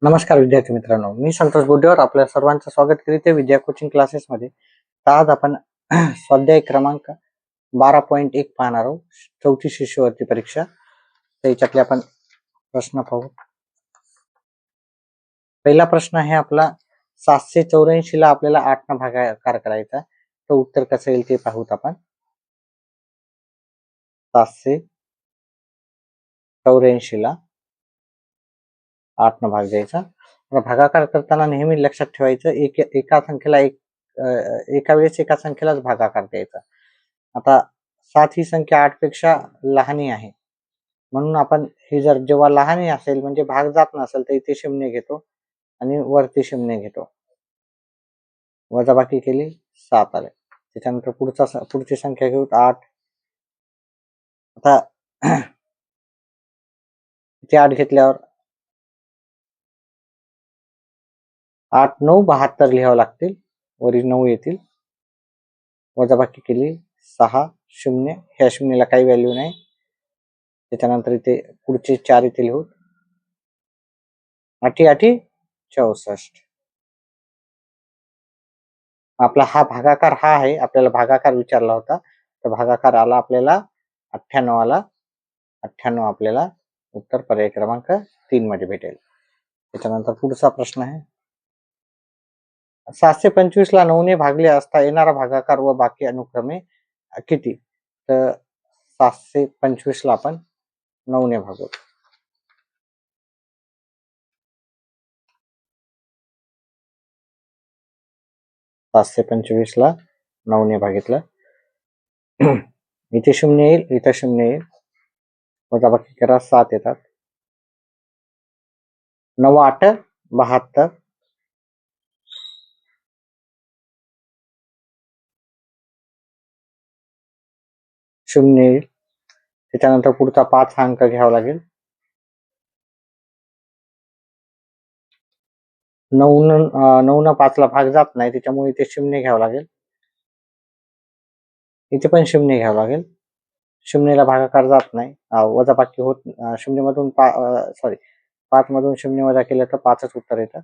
नमस्कार विद्यार्थी मित्रांनो, मी संतोष बोडेवर आपल्या सर्वांचं स्वागत करीत विद्या कोचिंग क्लासेसमध्ये. तर आज आपण स्वाध्याय क्रमांक 12.1 पाहणार आहोत, चौथी शिष्यवृत्ती परीक्षा. त्याच्यातले आपण प्रश्न पाहू. पहिला प्रश्न आहे आपला 784 ला आपल्याला 8 न भागाकार करायचा. तर उत्तर कसं येईल ते पाहूत आपण. 784 ला 8 न भाग द्यायचा. भागाकार करताना नेहमी लक्षात ठेवायचं एका संख्येला एका वेळेस एका संख्येलाच भागाकार द्यायचा. आता 7 ही संख्या 8 पेक्षा लहान आहे, म्हणून आपण ही जर जेव्हा लहान असेल म्हणजे भाग जात नसेल तर इथे शून्य घेतो आणि वरती शून्य घेतो. वजाबाकी केली 7 आले. त्याच्यानंतर पुढची संख्या घेऊ 8. आता इथे 8 घेतल्यावर 8 9 72 लिहावं लागतील, वरील 9 येतील. वजाबाकी केली 6 0, ह्या शून्याला काही व्हॅल्यू नाही. त्याच्यानंतर इथे पुढचे 4 इथे लिहू. 8 8 64. आपला हा भागाकार हा आहे. आपल्याला भागाकार विचारला होता, तर भागाकार आला आपल्याला 98 आला. 98 आपल्याला उत्तर पर्याय क्रमांक 3 मध्ये भेटेल. त्याच्यानंतर पुढचा प्रश्न आहे 725 ला 9 ने भागले असता येणारा भागाकार व बाकी अनुक्रमे किती. तर 725 ला आपण 9 ने भागू. पाचशे 25 ला 9 ने भागितलं. इथे 0 येईल, इथे 0 येईल. वजाबाकी करा 7 येतात. 9 8 72. 0 येईल. त्याच्यानंतर पुढचा 5 हा अंक घ्यावा लागेल. 9 न 5 ला भाग जात नाही, त्याच्यामुळे इथे 0 घ्यावं लागेल. इथे पण 0 घ्यावं लागेल. 0 ला भागाकार जात नाही, वजाबाकी होत 0 मधून 5 मधून 0 वजा केलं तर 5च उत्तर येतं.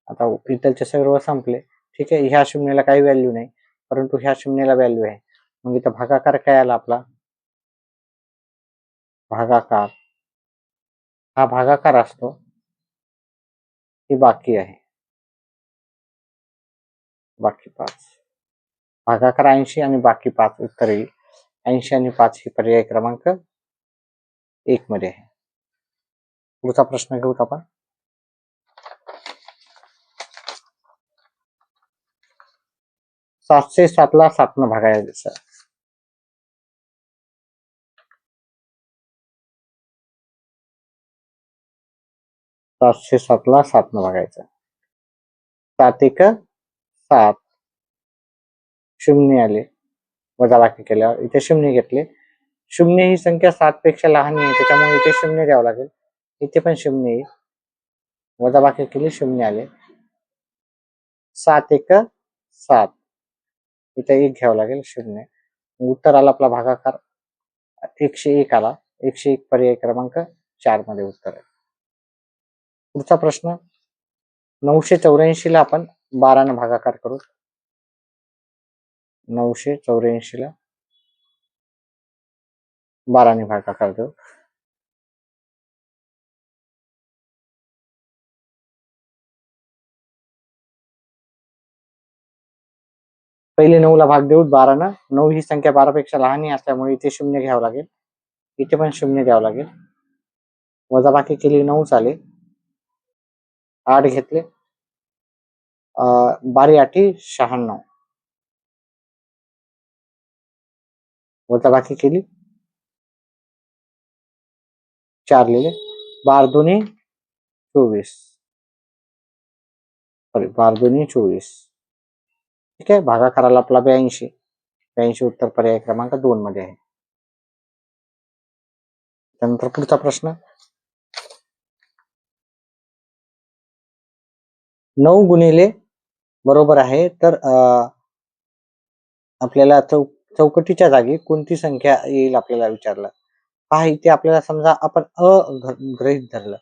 आता इथलचे सर्व संपले. ठीक आहे, ह्या 0 ला काही व्हॅल्यू नाही, परंतु ह्या 0 ला व्हॅल्यू आहे. मग इथं भागाकार काय आला आपला. भागाकार हा भागाकार असतो, ही बाकी आहे. बाकी 5 भागाकार 80 आणि बाकी 5 उत्तर येईल. 80 आणि 5 ही पर्याय क्रमांक 1 मध्ये आहे. पुढचा प्रश्न घेऊत आपण. 707 ला 7 न भागायचं. 707 ला 7 न भागायचं. 7 1 7. 0 आले. वजाबाकी केल्यावर इथे 0 घेतले. 0 ही संख्या 7 पेक्षा लहान आहे, त्याच्यामुळे इथे 0 द्यावं लागेल. इथे पण 0 येईल. वजाबाकी केली 0 आले. 7 1 7. इथे 1 घ्यावं लागेल. 0. उत्तर आला आपला भागाकार 101 आला. 101 पर्याय क्रमांक 4 मध्ये उत्तर आहे. पुढचा प्रश्न 984 ला आपण 12 न भागाकार करू. 984 ला 12 ने भागाकार देऊ. पहिले 9 ला भाग देऊ 12 न. 9 ही संख्या 12 पेक्षा लहान असल्यामुळे इथे 0 घ्यावं लागेल. इथे पण 0 द्यावं लागेल. वजाबाकी केली 9 आले. 8 घेतले. 12 8 96. वजाबाकी केली 4 लिहिले. 12 2 24. सॉरी 12 2 24. ठीक आहे, भागाकाराला आपला 82 उत्तर पर्याय क्रमांक 2 मध्ये आहे. त्यानंतर पुढचा प्रश्न 9 गुणिले बरोबर आहे, तर आपल्याला चौकटीच्या जागी कोणती संख्या येईल आपल्याला विचारलं. पहा, इथे आपल्याला समजा आपण गृहीत धरलं,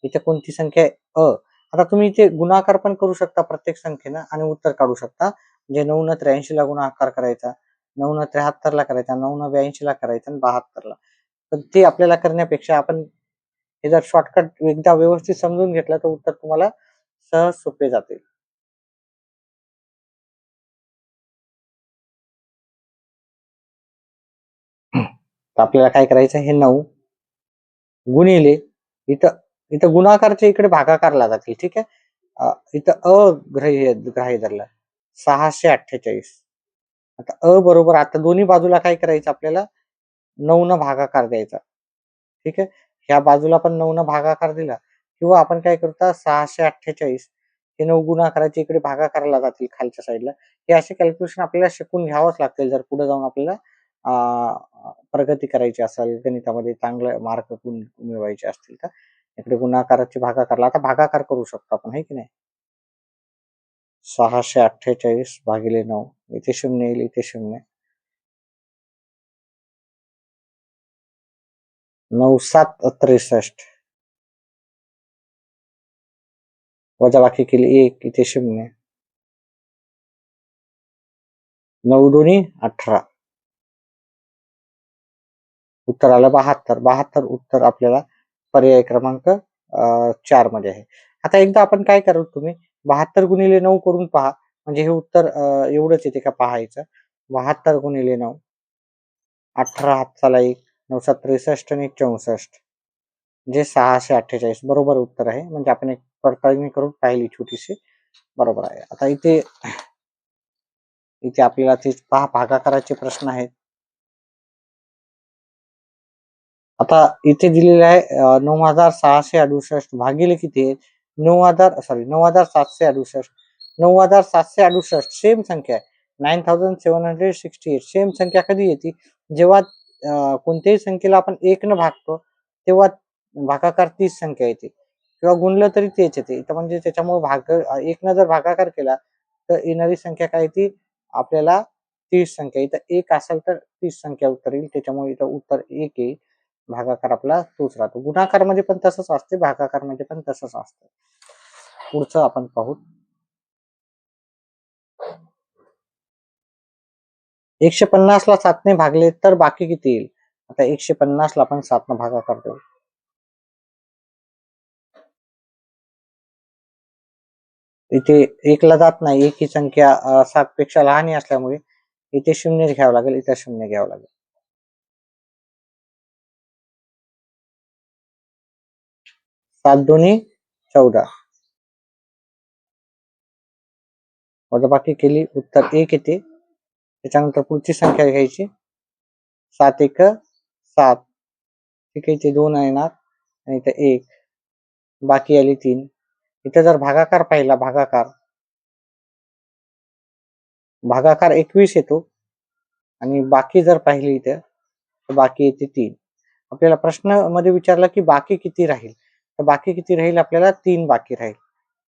इथे कोणती संख्या आहे अ, आता तुम्ही इथे गुणाकार पण करू शकता प्रत्येक संख्येनं आणि उत्तर काढू शकता. म्हणजे 9 न 83 ला गुणाकार करायचा, 9 न 73 ला करायचा, 9 न 82 ला करायचा आणि 72 ला. पण ते आपल्याला करण्यापेक्षा आपण हे जर शॉर्टकट एकदा व्यवस्थित समजून घेतलं तर उत्तर तुम्हाला सहज सोपे जातील. तर आपल्याला काय करायचं, हे 9 गुणिले इथं इथं गुणाकारच्या इकडे भागाकारला जातील. ठीक आहे. इथं ग्राह्य धरला 648. आता बरोबर, आता दोन्ही बाजूला काय करायचं आपल्याला, 9 न भागाकार द्यायचा. ठीक आहे. ह्या बाजूला पण 9 न भागाकार दिला किंवा आपण काय करतो, 648 हे 9 गुणाकाराच्या इकडे भागाकाराला जातील खालच्या साईडला. हे असे कॅल्क्युलेशन आपल्याला शिकून घ्यावंच लागतील जर पुढे जाऊन आपल्याला प्रगती करायची असेल, गणितामध्ये चांगले मार्क मिळवायचे असतील तर. इकडे गुणाकाराचे भागाकारला, आता भागाकार करू शकतो आपण, है की नाही. 648 भागिले 9, इथे 0 येईल, इथे 0, 9 7 63, वजाबाकी केली 1, इथे 0, 9 दोन्ही 18, उत्तर आलं 72. 72 उत्तर आपल्याला पर्याय क्रमांक 4 मध्ये आहे. आता एकदा आपण काय करू, तुम्ही 72 गुणिले 9 करून पहा, म्हणजे हे उत्तर एवढंच येते का पाहायचं. 72 गुणिले 9, 18 हातचाला 1, 9 7 63 आणि 1 64, जे 648 बरोबर उत्तर आहे. म्हणजे आपण एक पडताळणी करून पाहिली छोटीशी, बरोबर आहे. आता इथे इथे आपल्याला ते पहा भागाकाराचे प्रश्न आहेत. आता इथे दिलेले आहे 9668 भागिले किती आहे, 9768, 9768 सेम संख्या आहे. 9768 सेम संख्या कधी येते, जेव्हा कोणत्याही संख्येला आपण 1 न भागतो तेव्हा भागाकार तीच संख्या येते, किंवा गुणलं तरी तेच येते. इथं म्हणजे त्याच्यामुळे 1 न जर भागाकार केला तर येणारी संख्या काय येते आपल्याला, 30 संख्या. इथं 1 असेल तर 30 संख्या उत्तर येईल, त्याच्यामुळे इथं उत्तर 1 येईल. भागाकार आपला तोच राहतो. गुणाकार मध्ये पण तसंच असते, भागाकार मध्ये पण तसंच असतं. पुढचं आपण पाहू. 150 ला 7 ने भागले तर बाकी किती येईल. आता 150 ला आपण 7 न भागाकार देऊ. इथे 1 ला जात नाही, एक ही संख्या 7 पेक्षा लहान असल्यामुळे इथे 0 घ्यावं लागेल, इथे 0 घ्यावं लागेल. 7 दोन्ही 14, वजाबाकी केली उत्तर 1 येते. त्याच्यानंतर पुढची संख्या घ्यायची, 7 1 7, ठीक आहे. इथे 2 येणार आणि इथे 1, बाकी आली 3. इथे जर भागाकार पाहिला, भागाकार 21 येतो आणि बाकी जर पाहिली इथे तर बाकी येते 3. आपल्याला प्रश्न मध्ये विचारला की बाकी किती राहील, तर बाकी किती राहील, आपल्याला 3 बाकी राहील.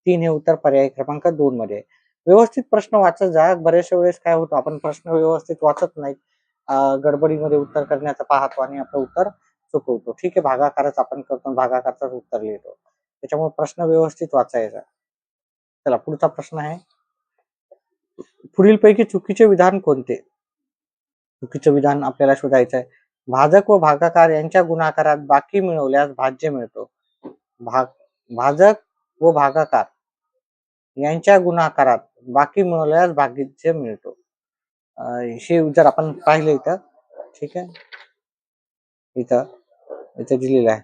3 हे उत्तर पर्याय क्रमांक 2 मध्ये आहे. व्यवस्थित प्रश्न वाचत जा. बऱ्याचशा वेळेस काय होतं, आपण प्रश्न व्यवस्थित वाचत नाही, गडबडीमध्ये उत्तर करण्याचं पाहतो आणि आपलं उत्तर चुकवतो. ठीक आहे, भागाकारच आपण करतो, भागाकारच उत्तर लिहितो. त्याच्यामुळे प्रश्न व्यवस्थित वाचायचा. चला पुढचा प्रश्न आहे, पुढीलपैकी चुकीचे विधान कोणते. चुकीचं विधान आपल्याला शोधायचं आहे. भाजक व भागाकार यांच्या गुणाकारात बाकी मिळवल्यास भाज्य मिळतो. भाजक व भागाकार यांच्या गुणाकारात बाकी मिळवल्यास भाज्य मिळतो. हे जर आपण पाहिलं इथं, ठीक आहे, इथं इथं दिलेलं आहे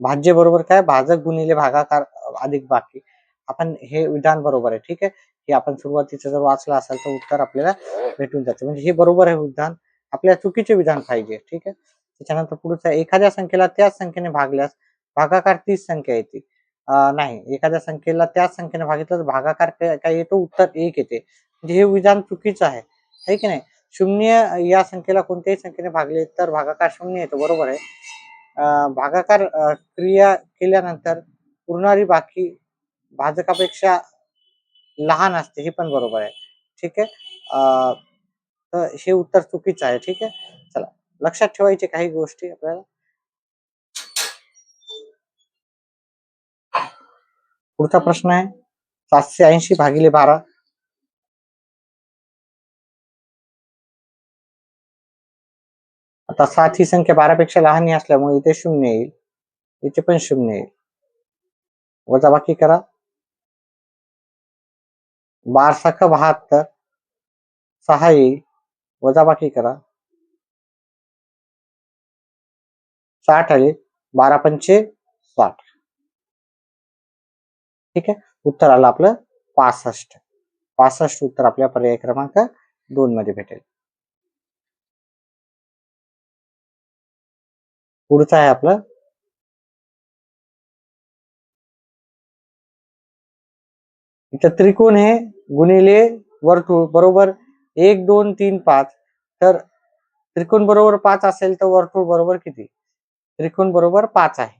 भाज्य बरोबर काय, भाजक गुणिले भागाकार अधिक बाकी. आपण हे विधान बरोबर आहे. ठीक आहे, हे आपण सुरुवातीचं जर वाचलं असेल तर उत्तर आपल्याला भेटून जाते. म्हणजे हे बरोबर आहे विधान, आपल्याला चुकीचे विधान पाहिजे. ठीक आहे. त्याच्यानंतर पुढचं, एखाद्या संख्येला त्याच संख्येने भागल्यास भागाकार तीच संख्या येते. नाही, एखाद्या संख्येला त्याच संख्येने भागितलं तर भागाकार काय येतो, उत्तर 1 येते. म्हणजे हे विधान चुकीचं आहे की नाही. 0 या संख्येला कोणत्याही संख्येने भागले तर भागाकार 0 येतो, बरोबर आहे. भागाकार क्रिया केल्यानंतर उरणारी बाकी भाजकापेक्षा लहान असते, हे पण बरोबर आहे. ठीक आहे. तर हे उत्तर चुकीचं आहे. ठीक आहे. चला, लक्षात ठेवायचे काही गोष्टी आपल्याला. पुढचा प्रश्न आहे 780 भागिले 12. आता 7 ही संख्या 12 पेक्षा लहान असल्यामुळे इथे 0 येईल, इथे पण 0 येईल. वजाबाकी करा. 12 × 72, 6 येईल. वजाबाकी करा. 60 आले. 12 पंचे 60. ठीक आहे, उत्तर आलं आपलं 65. 65 उत्तर आपल्या पर्याय क्रमांक 2 मध्ये भेटेल. पुढचं आहे आपलं इथं त्रिकोण आहे गुणिले वर्तुळ बरोबर 1 2 3 5. तर त्रिकोण बरोबर 5 असेल तर वर्तुळ बरोबर किती? त्रिकोण बरोबर 5 आहे.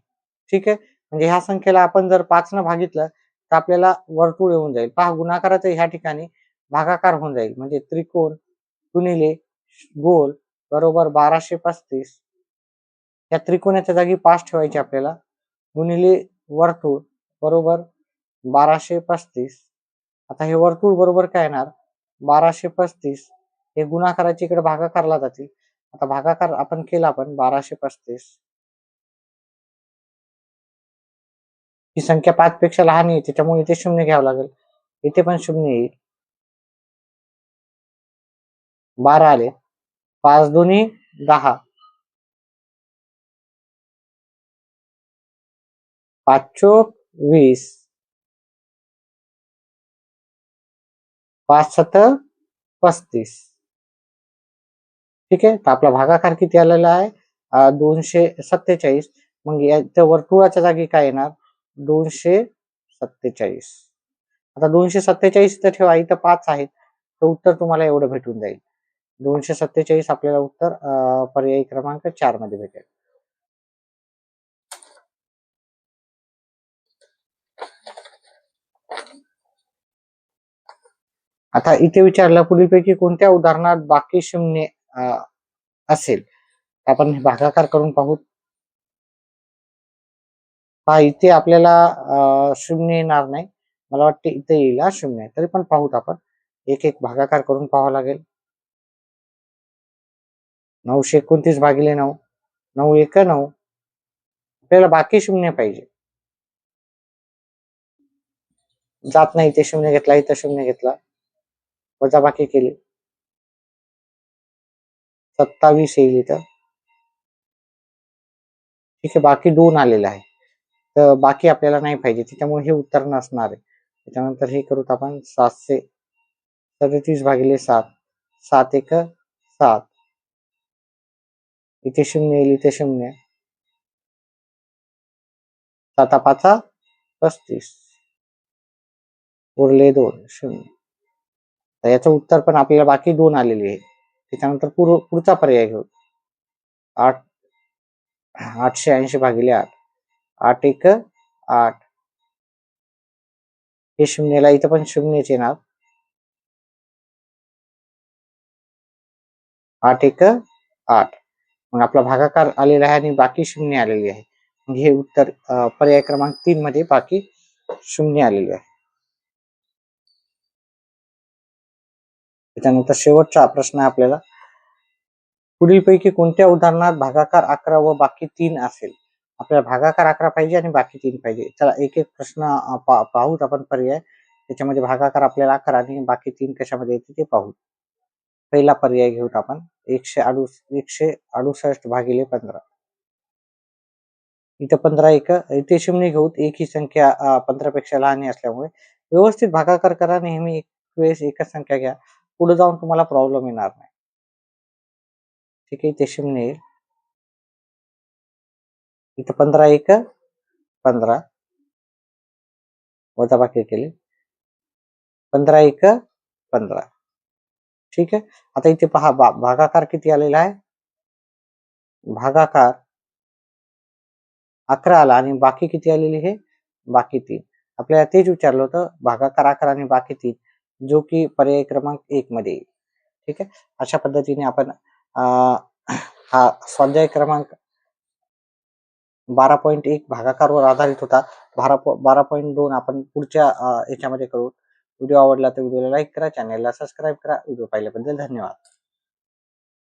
ठीक आहे, म्हणजे ह्या संख्येला आपण जर 5 न भागितलं तर आपल्याला वर्तुळ येऊन जाईल. पहा, गुणाकाराचं ह्या ठिकाणी भागाकार होऊन जाईल. म्हणजे त्रिकोण गुणिले गोल बरोबर 1235. या त्रिकोणाच्या जागी 5 ठेवायचे आपल्याला, गुणिले वर्तुळ बरोबर 1235. आता हे वर्तुळ बरोबर काय येणार? 1235. हे गुणाकाराच्या इकडे भागाकारला जातील. आता भागाकार आपण केला, पण 1235 ही संख्या 5 पेक्षा लहान आहे, त्याच्यामुळे इथे 0 घ्यावं लागेल. इथे पण 0 येईल. 12 आले. 5 दोन्ही 10. 5 चोक 20. 5 सत्तर 35. ठीक आहे, तर आपला भागाकार किती आलेला आहे? 247. मग या वर्तुळाच्या जागी काय येणार? 247. आता 247 तर ठेवा, इथं 5 आहेत, तर उत्तर तुम्हाला एवढं भेटून जाईल. 247 आपल्याला उत्तर पर्यायी क्रमांक 4 मध्ये भेटेल. आता इथे विचारलं पुढीलपैकी कोणत्या उदाहरणात बाकी शून्य असेल? आपण भागाकार करून पाहू. हा, इथे आपल्याला 0 येणार नाही, मला वाटते इथे येईल 0. तरी पण पाहूत आपण, एक एक भागाकार करून पाहावं लागेल. 929 भागिले 9. 9 1 9. आपल्याला बाकी 0 पाहिजे. जात नाही, इथे 0 घेतला, इथं 0 घेतला, वजाबाकी केली. 27 येईल इथं. ठीक आहे, बाकी 2 आलेलं आहे, तर बाकी आपल्याला नाही पाहिजे, त्याच्यामुळे हे उत्तर नसणार आहे. त्याच्यानंतर हे करूत आपण 737 भागिले 7. 7 1 7. इथे 0 येईल, इथे 0. 7 5 35. उरले 2 0. तर याचं उत्तर पण आपल्याला बाकी 2 आलेली आहे. त्याच्यानंतर पुढचा पर्याय घेऊ. 880 भागिले 8. 8 1 8. हे 0ला इथं पण 0च येणार. 8 1 8. मग आपला भागाकार आलेला आहे आणि बाकी 0 आलेली आहे. मग हे उत्तर पर्याय क्रमांक 3 मध्ये बाकी 0 आलेले आहे. त्याच्यानंतर शेवटचा प्रश्न आहे आपल्याला, पुढीलपैकी कोणत्या उदाहरणात भागाकार 11 व बाकी 3 असेल? आपल्याला भागाकार 11 पाहिजे आणि बाकी 3 पाहिजे. चला एक एक प्रश्न पाहूत आपण पर्याय. त्याच्यामध्ये भागाकार आपल्याला 11 आणि बाकी 3 कशामध्ये येते ते पाहू. पहिला पर्याय घेऊत आपण, 168 भागिले 15. इथं 15 1 इथे 0 घेऊत. एक ही संख्या 15 पेक्षा लहान असल्यामुळे व्यवस्थित भागाकार करा. नेहमी एक वेळेस एकच संख्या घ्या, पुढे जाऊन तुम्हाला प्रॉब्लेम येणार नाही. ठीक आहे, इथे 0 येईल. इथं 15 1 15. वजाबाकी केली. 15 1 15. ठीक आहे, आता इथे पहा भागाकार किती आलेला आहे? भागाकार 11 आला आणि बाकी किती आलेली आहे? बाकी 3. आपल्याला तेच विचारलं होतं, भागाकार 11 आणि बाकी 3, जो की पर्याय क्रमांक 1 मध्ये येईल. ठीक आहे, अशा पद्धतीने आपण हा स्वाध्याय क्रमांक 12.1 भागाकारवर आधारित होता. 12.2 आपण पुढच्या याच्यामध्ये करू. व्हिडिओ आवडला तर व्हिडिओला लाईक करा, चॅनलला सबस्क्राईब करा. व्हिडिओ पाहिल्याबद्दल धन्यवाद.